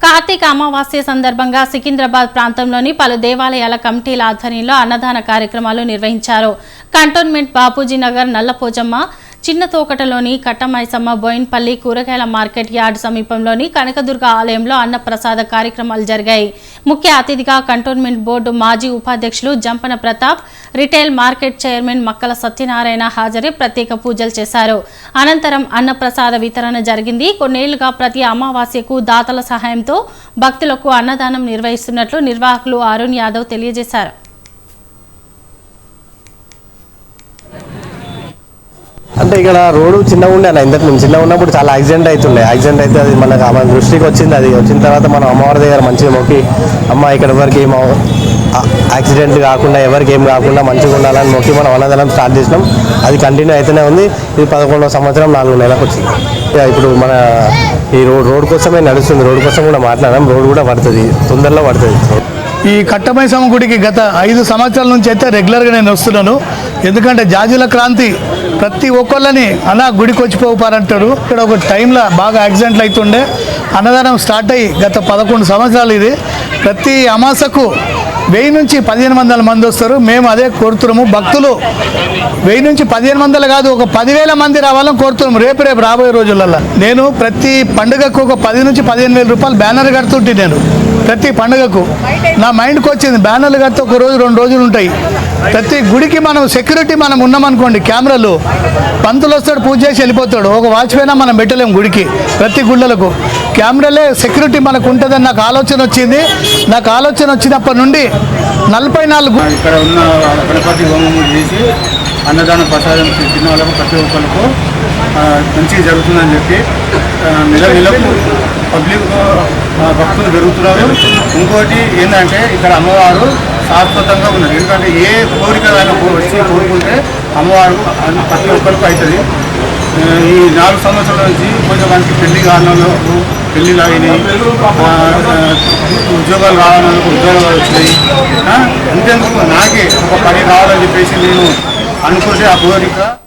కార్తీక అమావాస్య సందర్భంగా సికింద్రాబాద్ ప్రాంతంలోని పలు దేవాలయాల కమిటీల ఆధ్వర్యంలో అన్నదాన కార్యక్రమాలు నిర్వహించారు. కంటోన్మెంట్ బాపూజీ నగర్ నల్లపోజమ్మ చిన్నతోకటలోని కట్టమైసమ్మ బోయిన్పల్లి కూరగాయల మార్కెట్ యార్డ్ సమీపంలోని కనకదుర్గ ఆలయంలో అన్నప్రసాద కార్యక్రమాలు జరిగాయి. ముఖ్య అతిథిగా కంటోన్మెంట్ బోర్డు మాజీ ఉపాధ్యక్షులు Jampana Pratap, retail market chairman Makkala Satyanarayana హాజరై ప్రత్యేక పూజలు చేశారు. అనంతరం అన్నప్రసాద వితరణ జరిగింది. కొన్నేళ్లుగా ప్రతి అమావాస్యకు దాతల సహాయంతో భక్తులకు అన్నదానం నిర్వహిస్తున్నట్లు నిర్వాహకులు అరుణ్ యాదవ్ తెలియజేశారు. అంటే ఇక్కడ రోడ్డు చిన్నగా ఉండే అన్న, ఇంతకు ముందు చిన్నగా ఉన్నప్పుడు చాలా యాక్సిడెంట్ అవుతుండే. యాక్సిడెంట్ అయితే అది మనకు మన దృష్టికి వచ్చింది. అది వచ్చిన తర్వాత మనం అమ్మవారి దగ్గర మంచిగా మొక్కి, అమ్మ ఇక్కడ ఎవరికి ఏమో యాక్సిడెంట్ కాకుండా ఎవరికి ఏం కాకుండా మంచిగా ఉండాలని మొక్కి మనం అన్నదానం స్టార్ట్ చేసినాం. అది కంటిన్యూ అయితేనే ఉంది. ఇది 11వ సంవత్సరం 4 నెలలకు వచ్చింది. ఇప్పుడు మన ఈ రోడ్ కోసమే నడుస్తుంది. రోడ్ కోసం కూడా మాట్లాడడం, రోడ్ కూడా పడుతుంది, తొందరలో పడుతుంది. ఈ కట్టమైసమ్మ గుడికి గత 5 సంవత్సరాల నుంచి అయితే రెగ్యులర్గా నేను వస్తున్నాను. ఎందుకంటే జాజుల క్రాంతి ప్రతి ఒక్కళ్ళని అలా గుడికి వచ్చిపోపారంటారు. ఇక్కడ ఒక టైంలో బాగా యాక్సిడెంట్లు అవుతుండే. అన్నదానం స్టార్ట్ అయ్యి గత 11 సంవత్సరాలు ఇది. ప్రతి అమాసకు 1000 నుంచి 1500 మంది వస్తారు. మేము అదే కోరుతున్నాము. భక్తులు 1000 నుంచి 1500 కాదు, ఒక 10,000 మంది రావాలని కోరుతున్నాము. రేపు రాబోయే రోజులలో నేను ప్రతి పండుగకు ఒక 10 నుంచి 15,000 రూపాయలు బ్యానర్ కడుతుంటే నేను ప్రతి పండుగకు నా మైండ్కి వచ్చింది. బ్యానర్లు కడితే 1 రోజు 2 రోజులు ఉంటాయి. ప్రతి గుడికి మనం సెక్యూరిటీ మనం ఉన్నామనుకోండి, కెమెరాలు, పంతులు వస్తాడు, పూజ చేసి వెళ్ళిపోతాడు. ఒక వాచ్పైన మనం పెట్టలేము గుడికి. ప్రతి గుళ్ళలకు కెమెరాలే సెక్యూరిటీ మనకు ఉంటుందని నాకు ఆలోచన వచ్చింది. నాకు ఆలోచన వచ్చినప్పటి నుండి 44 ఇక్కడ ఉన్న గణపతి హోమం చేసి అన్నదాన ప్రసాదం తిన్న వాళ్ళకు ప్రతి ఒక్కరికి మంచిగా జరుగుతుందని చెప్పి నెలకు పబ్లిక్ భక్తులు పెరుగుతున్నారు. ఇంకోటి ఏంటంటే ఇక్కడ అమ్మవారు శాశ్వతంగా ఉన్నది. ఎందుకంటే ఏ కోరిక వచ్చి కోరుకుంటే అమ్మవారు ప్రతి ఒక్కరికి అవుతుంది. ఈ 4 సంవత్సరాల నుంచి కొంచెం మంచి పెళ్లి కారణంలో పెళ్లిలు అయినాయి, ఉద్యోగాలు రావాలని ఉద్యోగాలు వచ్చినాయి. అంతేందుకు నాకే ఒక పని కావాలని చెప్పేసి నేను అనుకుంటే ఆ కోరిక